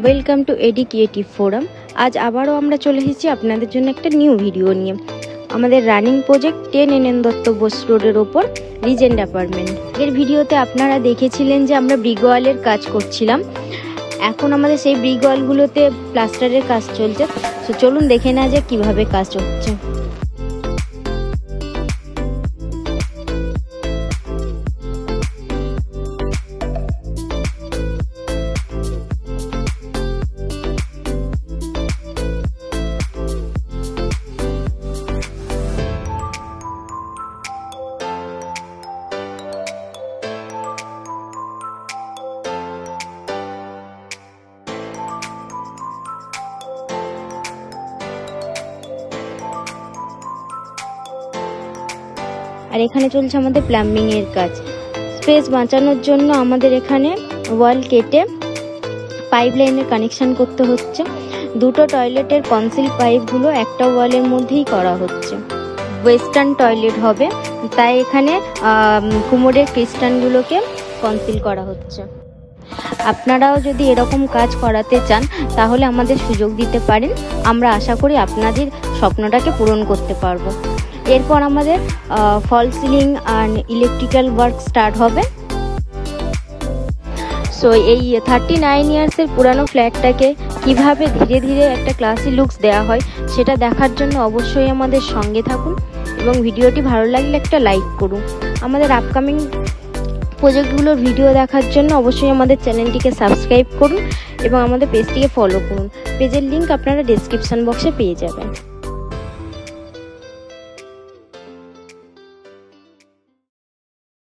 Welcome to AD creative forum. আজ আবারও আমরা চলে এসেছি আপনাদের জন্য একটা নিউ ভিডিও নিয়ে। আমাদের running project 10 NN Dutta Bose রোডের ওপর রিজেন্ট অ্যাপার্টমেন্ট। এর ভিডিওতে আপনারা দেখেছিলেন যে আমরা ব্রিক ওয়ালের কাজ করছিলাম। এখন আমাদের সেই ব্রিক ওয়ালগুলোতে প্লাস্টারের কাজ চলছে। তো চলুন দেখে নেওয়া যাক কীভাবে কাজ হচ্ছে। আর এখানে চলছে আমাদের প্লাম্বিং এর কাজ। স্পেস বাঁচানোর জন্য আমাদের এখানে ওয়াল কেটে পাইপ লাইনের কানেকশন করতে হচ্ছে। দুটো টয়লেটের কনসিল পাইপগুলো একটা ওয়ালের মধ্যেই করা হচ্ছে। ওয়েস্টার্ন টয়লেট হবে, তাই এখানে কুমোরের ক্রিস্টানগুলোকে কনসিল করা হচ্ছে। আপনারাও যদি এরকম কাজ করাতে চান তাহলে আমাদের সুযোগ দিতে পারেন। আমরা আশা করি আপনাদের স্বপ্নটাকে পূরণ করতে পারবো। এরপর আমাদের ফল সিলিং আর ইলেকট্রিক্যাল ওয়ার্ক স্টার্ট হবে। সো এই 39 ইয়ার্সের পুরানো ফ্ল্যাটটাকে কিভাবে ধীরে ধীরে একটা ক্লাসি লুকস দেওয়া হয় সেটা দেখার জন্য অবশ্যই আমাদের সঙ্গে থাকুন এবং ভিডিওটি ভালো লাগলে একটা লাইক করুন। আমাদের আপকামিং প্রজেক্টগুলোর ভিডিও দেখার জন্য অবশ্যই আমাদের চ্যানেলটিকে সাবস্ক্রাইব করুন এবং আমাদের পেজটিকে ফলো করুন। পেজের লিঙ্ক আপনারা ডেসক্রিপশন বক্সে পেয়ে যাবেন।